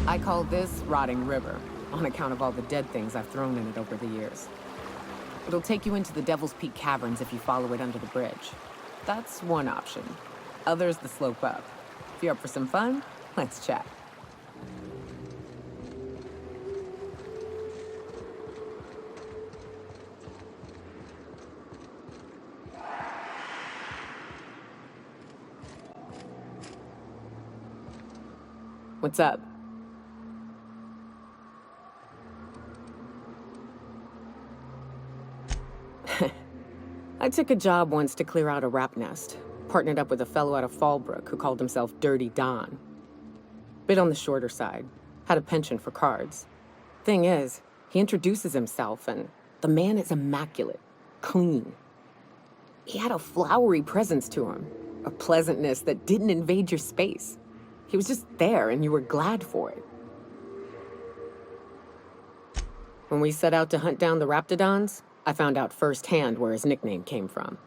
I call this Rotting River, on account of all the dead things I've thrown in it over the years. It'll take you into the Devil's Peak Caverns if you follow it under the bridge. That's one option. Other's the slope up. If you're up for some fun, let's chat. What's up? I took a job once to clear out a rap nest. Partnered up with a fellow out of Fallbrook who called himself Dirty Don. Bit on the shorter side. Had a penchant for cards. Thing is, he introduces himself and the man is immaculate. Clean. He had a flowery presence to him. A pleasantness that didn't invade your space. He was just there and you were glad for it. When we set out to hunt down the Raptidons, I found out firsthand where his nickname came from.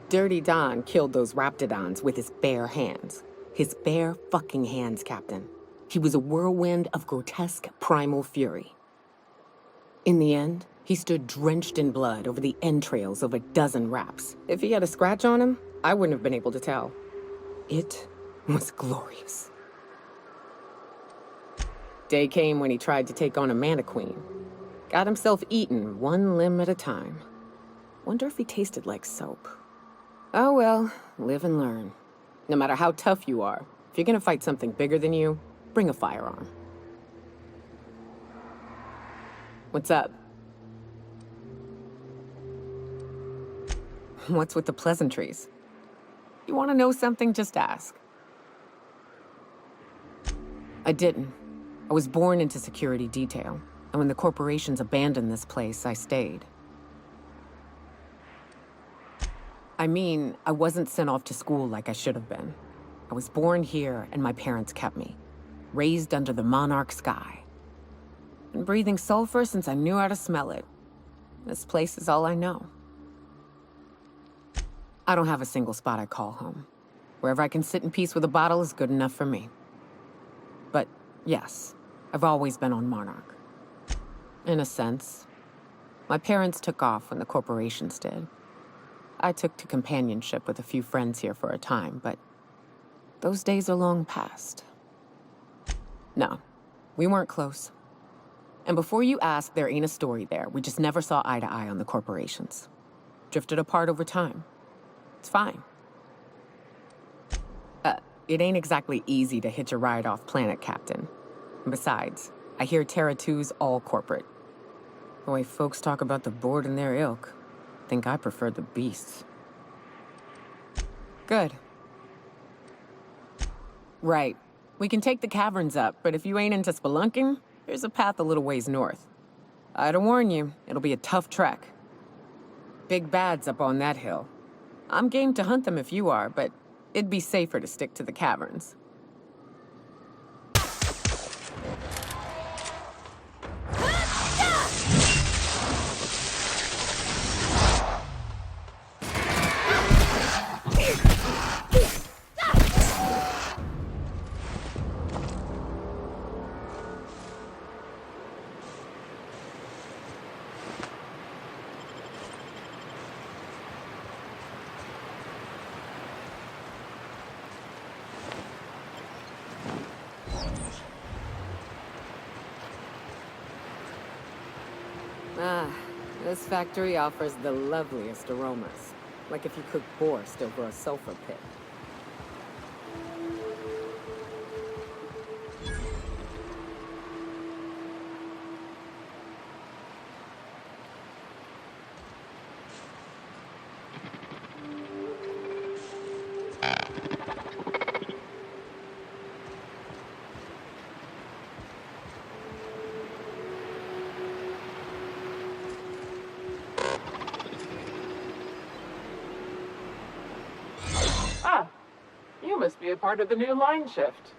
Dirty Don killed those Raptidons with his bare hands. His bare fucking hands, Captain. He was a whirlwind of grotesque primal fury. In the end, he stood drenched in blood over the entrails of a dozen raps. If he had a scratch on him, I wouldn't have been able to tell. It was glorious. Day came when he tried to take on a Mantiqueen. Got himself eaten one limb at a time. Wonder if he tasted like soap. Oh well, live and learn. No matter how tough you are, if you're gonna fight something bigger than you, bring a firearm. What's up? What's with the pleasantries? You want to know something? Just ask. I didn't. I was born into security detail, and when the corporations abandoned this place, I stayed. I mean, I wasn't sent off to school like I should have been. I was born here, and my parents kept me. Raised under the monarch sky. Been breathing sulfur since I knew how to smell it. This place is all I know. I don't have a single spot I call home. Wherever I can sit in peace with a bottle is good enough for me. But yes, I've always been on Monarch. In a sense. My parents took off when the corporations did. I took to companionship with a few friends here for a time, but those days are long past. No, we weren't close. And before you ask, there ain't a story there. We just never saw eye to eye on the corporations. Drifted apart over time. It's fine. It ain't exactly easy to hitch a ride off planet, Captain. And besides, I hear Terra 2's all corporate. The way folks talk about the board and their ilk, think I prefer the beasts. Good. Right. We can take the caverns up, but if you ain't into spelunking, there's a path a little ways north. I'd warn you, it'll be a tough trek. Big bad's up on that hill. I'm game to hunt them if you are, but it'd be safer to stick to the caverns. This factory offers the loveliest aromas. Like if you cook borscht over a sulfur pit. You must be a part of the new line shift.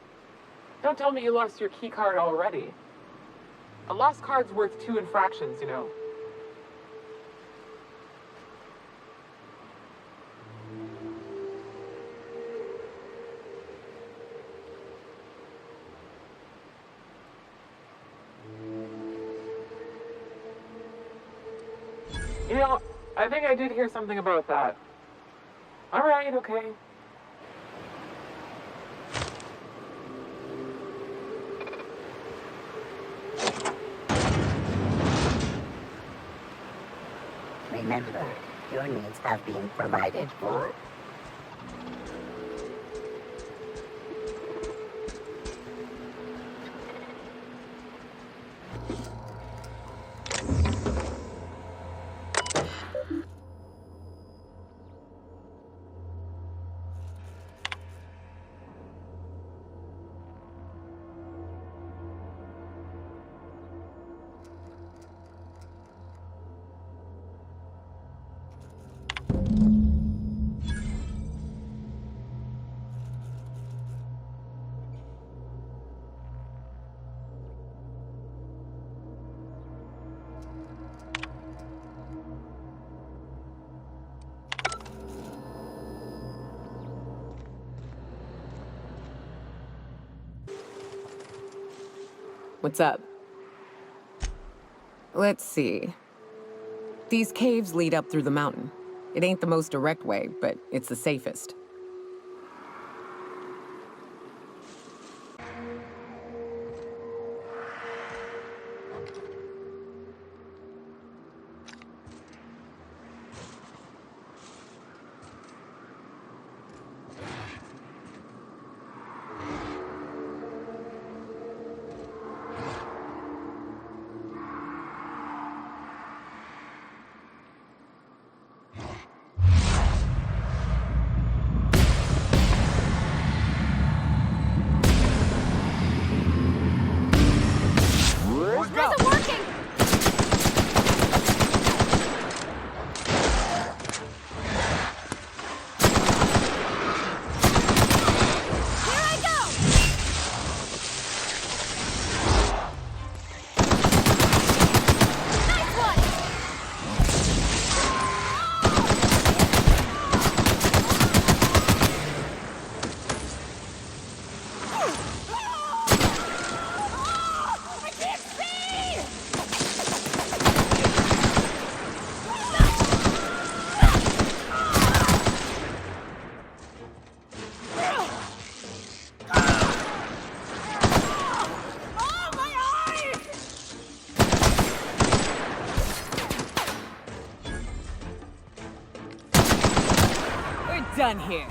Don't tell me you lost your key card already. A lost card's worth 2 infractions, you know. You know, I think I did hear something about that. All right, okay. Remember, your needs have been provided for. What's up? Let's see. These caves lead up through the mountain. It ain't the most direct way, but it's the safest. Isn't working! Here I go! Nice one! I can't see! Oh, my eyes! We're done here.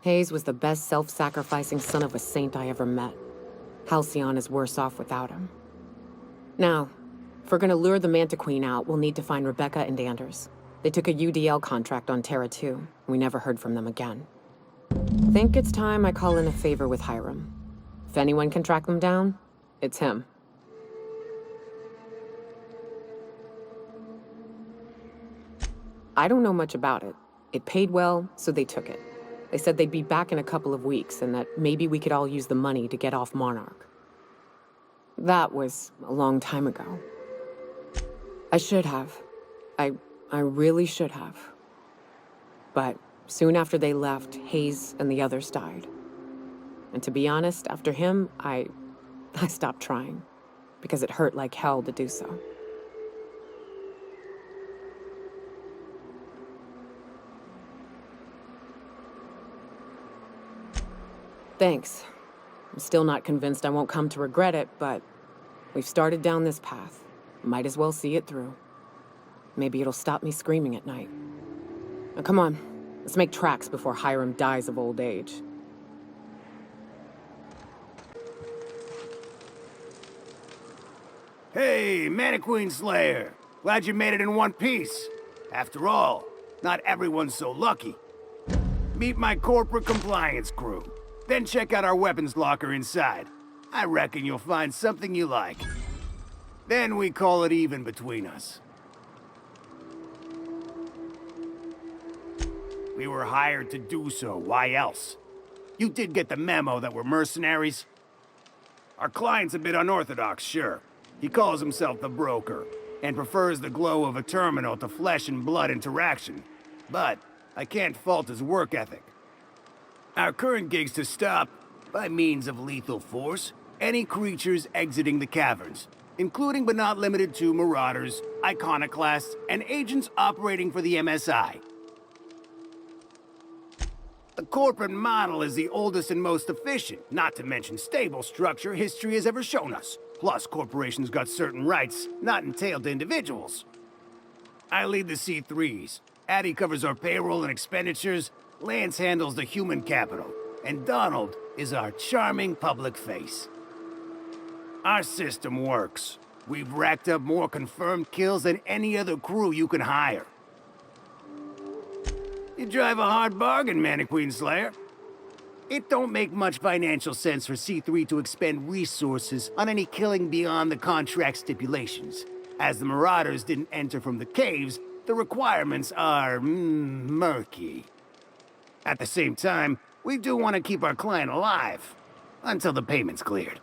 Hayes was the best self-sacrificing son of a saint I ever met. Halcyon is worse off without him. Now, if we're gonna lure the Manta Queen out, we'll need to find Rebecca and Anders. They took a UDL contract on Terra 2. We never heard from them again. Think it's time I call in a favor with Hiram. If anyone can track them down, it's him. I don't know much about it. It paid well, so they took it. They said they'd be back in a couple of weeks and that maybe we could all use the money to get off Monarch. That was a long time ago. I should have. I really should have. But soon after they left, Hayes and the others died. And to be honest, after him, I stopped trying. Because it hurt like hell to do so. Thanks. I'm still not convinced I won't come to regret it, but we've started down this path. Might as well see it through. Maybe it'll stop me screaming at night. Now come on, let's make tracks before Hiram dies of old age. Hey, Mannequin Slayer! Glad you made it in one piece. After all, not everyone's so lucky. Meet my corporate compliance crew. Then check out our weapons locker inside. I reckon you'll find something you like. Then we call it even between us. We were hired to do so, why else? You did get the memo that we're mercenaries? Our client's a bit unorthodox, sure. He calls himself the broker, and prefers the glow of a terminal to flesh and blood interaction. But I can't fault his work ethic. Our current gig's to stop, by means of lethal force, any creatures exiting the caverns, including but not limited to marauders, iconoclasts, and agents operating for the MSI. The corporate model is the oldest and most efficient, not to mention stable structure history has ever shown us. Plus, corporations got certain rights not entailed to individuals. I lead the C3s. Addie covers our payroll and expenditures, Lance handles the human capital, and Donald is our charming public face. Our system works. We've racked up more confirmed kills than any other crew you can hire. You drive a hard bargain, Mannequin Slayer. It don't make much financial sense for C3 to expend resources on any killing beyond the contract stipulations. As the Marauders didn't enter from the caves, the requirements are murky. At the same time, we do want to keep our client alive, until the payment's cleared.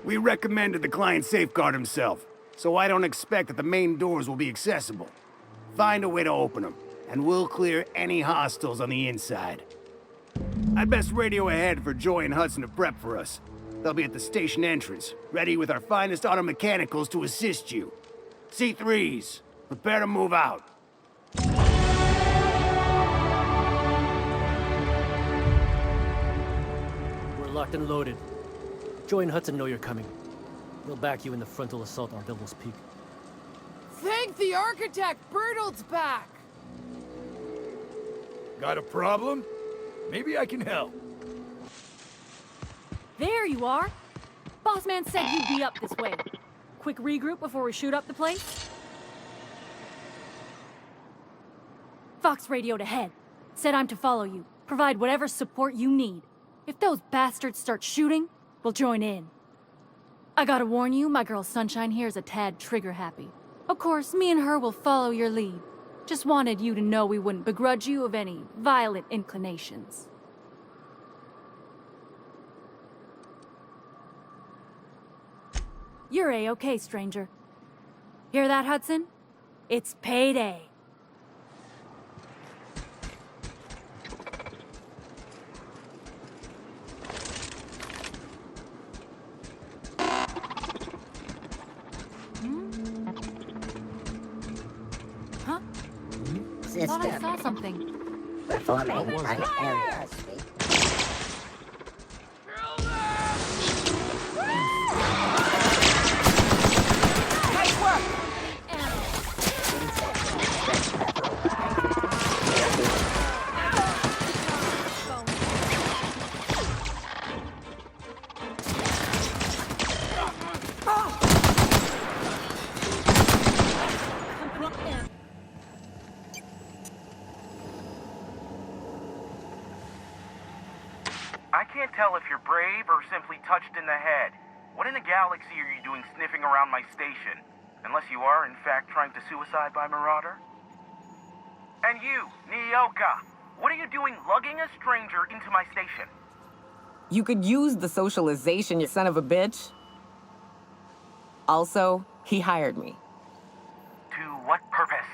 We recommended the client safeguard himself, so I don't expect that the main doors will be accessible. Find a way to open them, and we'll clear any hostiles on the inside. I'd best radio ahead for Joy and Hudson to prep for us. They'll be at the station entrance, ready with our finest auto mechanicals to assist you. C3s, prepare to move out. We're locked and loaded. Joy and Hudson know you're coming. They'll back you in the frontal assault on Devil's Peak. Thank the architect! Bertolt's back! Got a problem? Maybe I can help. There you are. Boss man said you'd be up this way. Quick regroup before we shoot up the place? Fox radioed ahead. Said I'm to follow you. Provide whatever support you need. If those bastards start shooting, we'll join in. I gotta warn you, my girl Sunshine here is a tad trigger-happy. Of course, me and her will follow your lead. Just wanted you to know we wouldn't begrudge you of any violent inclinations. You're A-okay, stranger. Hear that, Hudson? It's payday. Huh? Thought I saw something. Performing on area sweep. I can't tell if you're brave or simply touched in the head. What in the galaxy are you doing sniffing around my station? Unless you are, in fact, trying to suicide by Marauder? And you, Nyoka, what are you doing lugging a stranger into my station? You could use the socialization, you son of a bitch. Also, he hired me. To what purpose?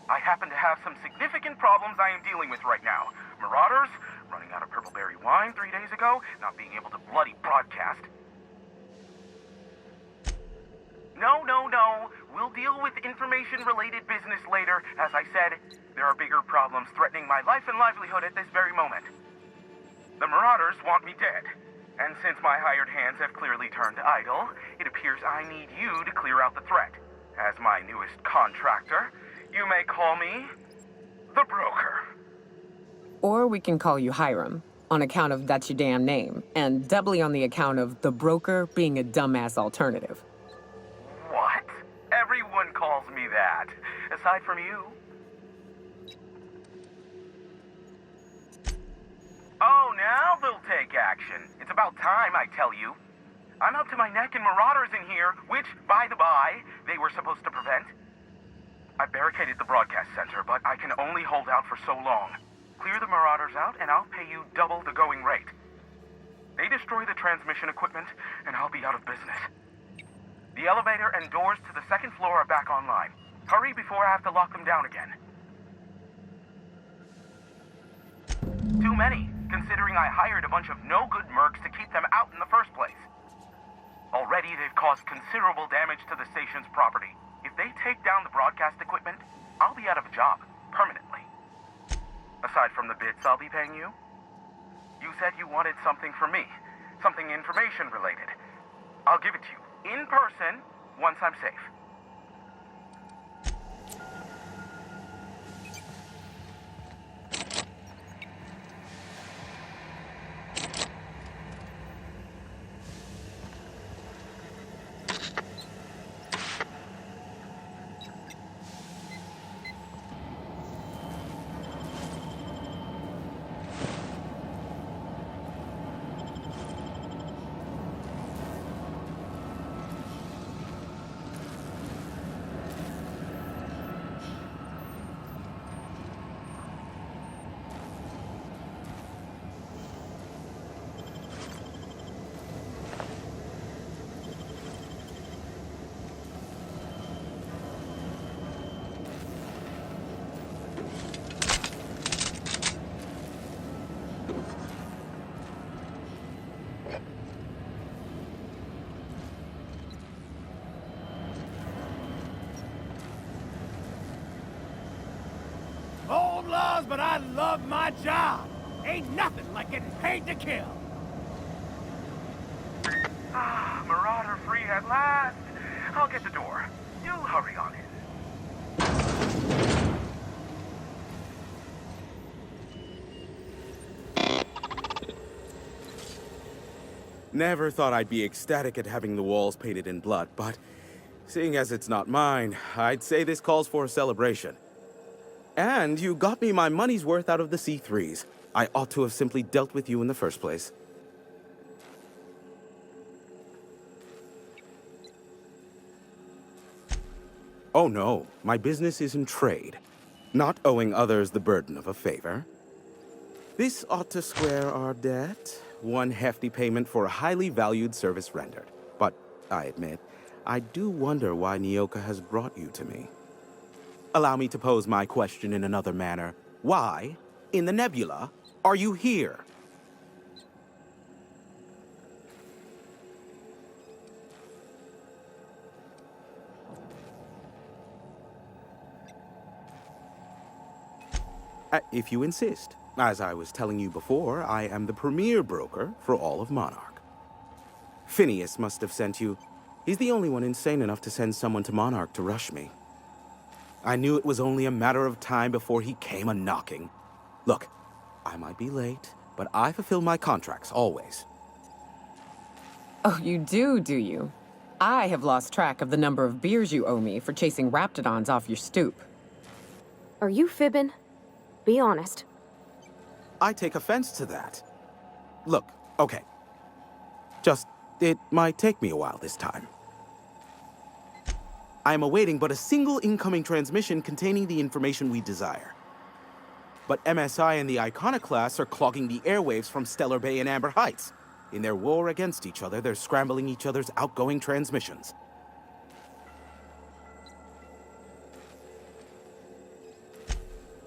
I happen to have some significant problems I am dealing with right now. Marauders, running out of purple-berry wine 3 days ago, not being able to bloody broadcast. No. We'll deal with information-related business later. As I said, there are bigger problems threatening my life and livelihood at this very moment. The Marauders want me dead. And since my hired hands have clearly turned idle, it appears I need you to clear out the threat. As my newest contractor, you may call me the Broker. Or we can call you Hiram, on account of that's your damn name, and doubly on the account of the Broker being a dumbass alternative. What? Everyone calls me that, aside from you. Oh, now they'll take action. It's about time, I tell you. I'm up to my neck in Marauders in here, which, by the by, they were supposed to prevent. I barricaded the broadcast center, but I can only hold out for so long. Clear the Marauders out, and I'll pay you double the going rate. They destroy the transmission equipment, and I'll be out of business. The elevator and doors to the second floor are back online. Hurry before I have to lock them down again. Too many, considering I hired a bunch of no-good mercs to keep them out in the first place. Already, they've caused considerable damage to the station's property. If they take down the broadcast equipment, I'll be out of a job, permanently. Aside from the bits I'll be paying you, you said you wanted something from me, something information-related. I'll give it to you, in person, once I'm safe. Old laws, but I love my job. Ain't nothing like getting paid to kill. Ah, Marauder free at last. I'll get the door. You hurry on in. Never thought I'd be ecstatic at having the walls painted in blood, but seeing as it's not mine, I'd say this calls for a celebration. And you got me my money's worth out of the C3s. I ought to have simply dealt with you in the first place. Oh no, my business is in trade, not owing others the burden of a favor. This ought to square our debt. One hefty payment for a highly valued service rendered. But, I admit, I do wonder why Nyoka has brought you to me. Allow me to pose my question in another manner. Why, in the nebula, are you here? If you insist. As I was telling you before, I am the premier broker for all of Monarch. Phineas must have sent you. He's the only one insane enough to send someone to Monarch to rush me. I knew it was only a matter of time before he came a-knocking. Look, I might be late, but I fulfill my contracts, always. Oh, you do you? I have lost track of the number of beers you owe me for chasing raptidons off your stoop. Are you fibbing? Be honest. I take offense to that. Look, okay. It might take me a while this time. I am awaiting but a single incoming transmission containing the information we desire. But MSI and the Iconoclasts are clogging the airwaves from Stellar Bay and Amber Heights. In their war against each other, they're scrambling each other's outgoing transmissions.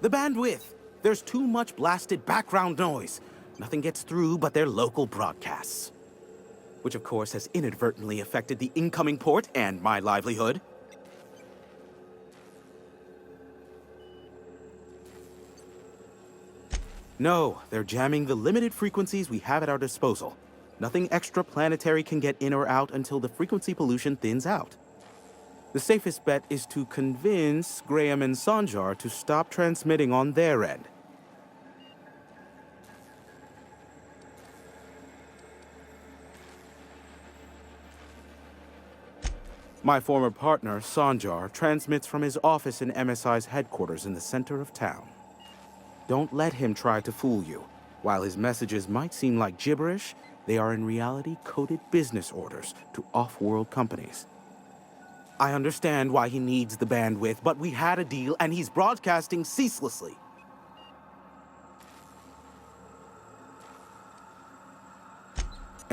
The bandwidth! There's too much blasted background noise. Nothing gets through but their local broadcasts. Which, of course, has inadvertently affected the incoming port and my livelihood. No, they're jamming the limited frequencies we have at our disposal. Nothing extraplanetary can get in or out until the frequency pollution thins out. The safest bet is to convince Graham and Sanjar to stop transmitting on their end. My former partner, Sanjar, transmits from his office in MSI's headquarters in the center of town. Don't let him try to fool you. While his messages might seem like gibberish, they are in reality coded business orders to off-world companies. I understand why he needs the bandwidth, but we had a deal and he's broadcasting ceaselessly.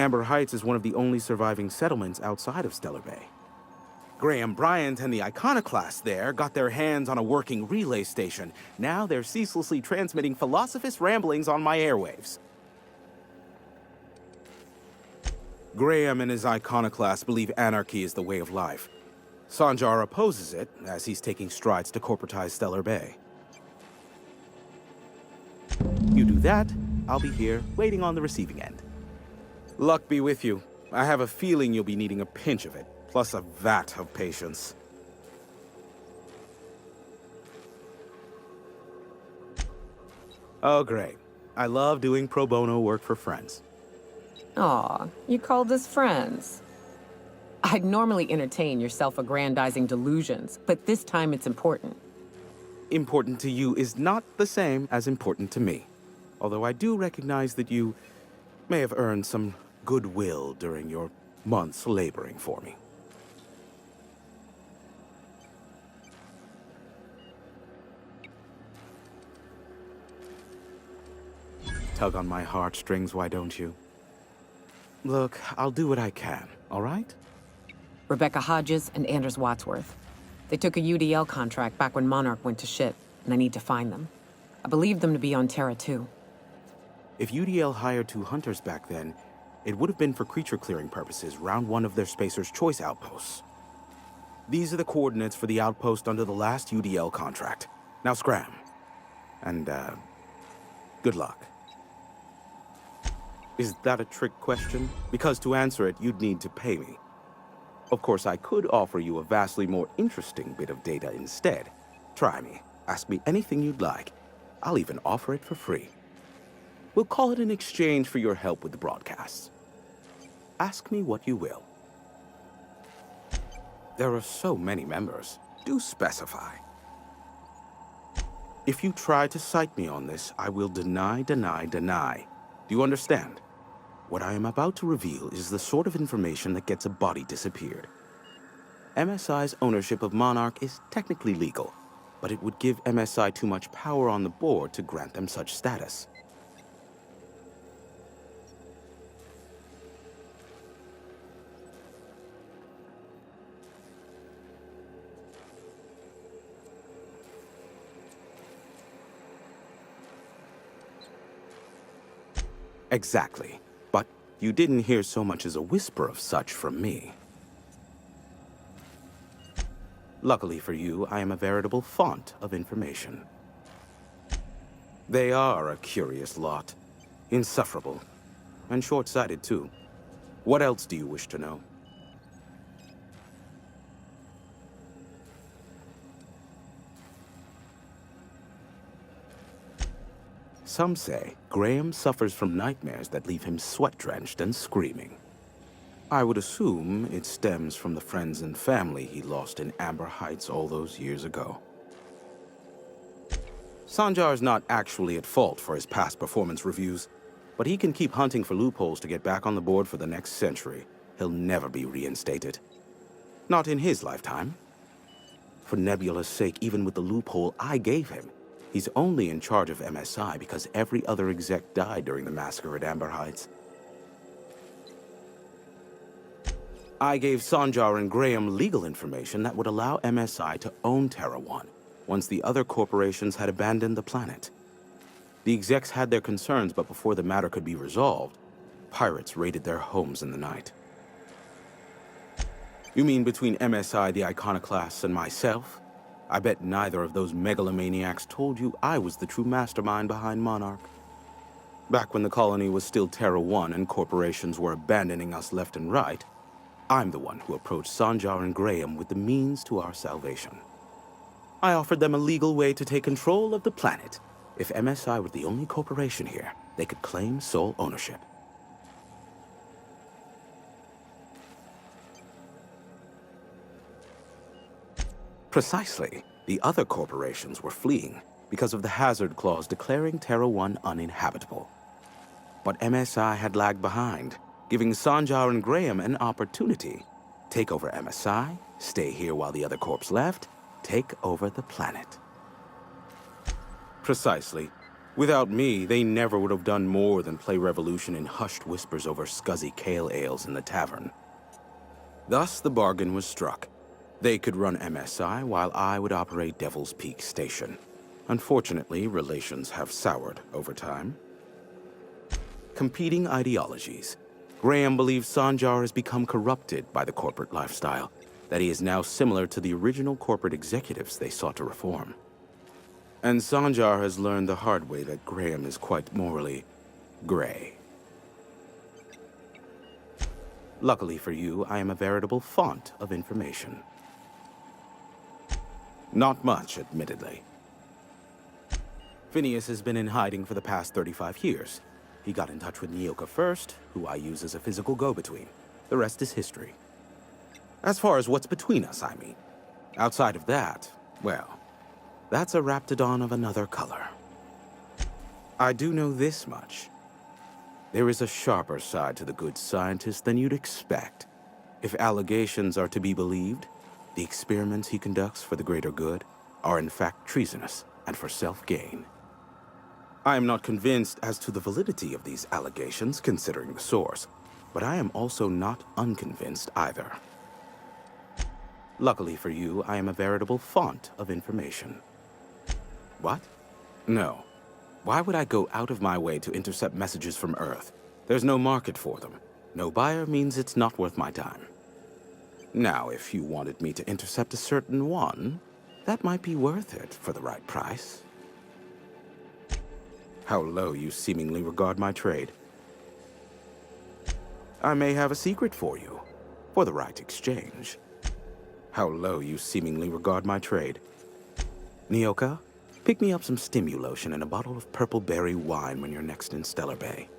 Amber Heights is one of the only surviving settlements outside of Stellar Bay. Graham Bryant and the Iconoclasts there got their hands on a working relay station. Now they're ceaselessly transmitting philosophist ramblings on my airwaves. Graham and his Iconoclasts believe anarchy is the way of life. Sanjar opposes it, as he's taking strides to corporatize Stellar Bay. You do that, I'll be here, waiting on the receiving end. Luck be with you. I have a feeling you'll be needing a pinch of it, plus a vat of patience. Oh, great. I love doing pro bono work for friends. Aw, you called us friends. I'd normally entertain your self-aggrandizing delusions, but this time it's important. Important to you is not the same as important to me. Although I do recognize that you may have earned some goodwill during your months laboring for me. Tug on my heartstrings, why don't you? Look, I'll do what I can, all right? Rebecca Hodges and Anders Wadsworth. They took a UDL contract back when Monarch went to shit, and I need to find them. I believe them to be on Terra too. If UDL hired 2 hunters back then, it would have been for creature clearing purposes, round 1 of their Spacer's Choice outposts. These are the coordinates for the outpost under the last UDL contract. Now scram. And, good luck. Is that a trick question? Because to answer it, you'd need to pay me. Of course, I could offer you a vastly more interesting bit of data instead. Try me. Ask me anything you'd like. I'll even offer it for free. We'll call it an exchange for your help with the broadcasts. Ask me what you will. There are so many members. Do specify. If you try to cite me on this, I will deny, deny, deny. Do you understand? What I am about to reveal is the sort of information that gets a body disappeared. MSI's ownership of Monarch is technically legal, but it would give MSI too much power on the board to grant them such status. Exactly. But you didn't hear so much as a whisper of such from me. Luckily for you, I am a veritable font of information. They are a curious lot. Insufferable. And short-sighted, too. What else do you wish to know? Some say Graham suffers from nightmares that leave him sweat-drenched and screaming. I would assume it stems from the friends and family he lost in Amber Heights all those years ago. Sanjar's not actually at fault for his past performance reviews, but he can keep hunting for loopholes to get back on the board for the next century. He'll never be reinstated. Not in his lifetime. For Nebula's sake, even with the loophole I gave him, he's only in charge of MSI because every other exec died during the massacre at Amber Heights. I gave Sanjar and Graham legal information that would allow MSI to own Terra 1 once the other corporations had abandoned the planet. The execs had their concerns, but before the matter could be resolved, pirates raided their homes in the night. You mean between MSI, the Iconoclasts, and myself? I bet neither of those megalomaniacs told you I was the true mastermind behind Monarch. Back when the colony was still Terra 1 and corporations were abandoning us left and right, I'm the one who approached Sanjar and Graham with the means to our salvation. I offered them a legal way to take control of the planet. If MSI were the only corporation here, they could claim sole ownership. Precisely. The other corporations were fleeing because of the hazard clause declaring Terra 1 uninhabitable. But MSI had lagged behind, giving Sanjar and Graham an opportunity. Take over MSI, stay here while the other corps left, take over the planet. Precisely. Without me, they never would have done more than play Revolution in hushed whispers over scuzzy kale ales in the tavern. Thus, the bargain was struck. They could run MSI while I would operate Devil's Peak Station. Unfortunately, relations have soured over time. Competing ideologies. Graham believes Sanjar has become corrupted by the corporate lifestyle, that he is now similar to the original corporate executives they sought to reform. And Sanjar has learned the hard way that Graham is quite morally gray. Luckily for you, I am a veritable font of information. Not much, admittedly. Phineas has been in hiding for the past 35 years. He got in touch with Nyoka first, who I use as a physical go-between. The rest is history. As far as what's between us, I mean. Outside of that, well, that's a raptidon of another color. I do know this much. There is a sharper side to the good scientist than you'd expect. If allegations are to be believed, the experiments he conducts for the greater good are in fact treasonous and for self-gain. I am not convinced as to the validity of these allegations, considering the source, but I am also not unconvinced either. Luckily for you, I am a veritable font of information. What? No. Why would I go out of my way to intercept messages from Earth? There's no market for them. No buyer means it's not worth my time. Now, if you wanted me to intercept a certain one, that might be worth it for the right price. How low you seemingly regard my trade. I may have a secret for you, for the right exchange. How low you seemingly regard my trade. Nyoka, pick me up some Stimulotion and a bottle of purple berry wine when you're next in Stellar Bay.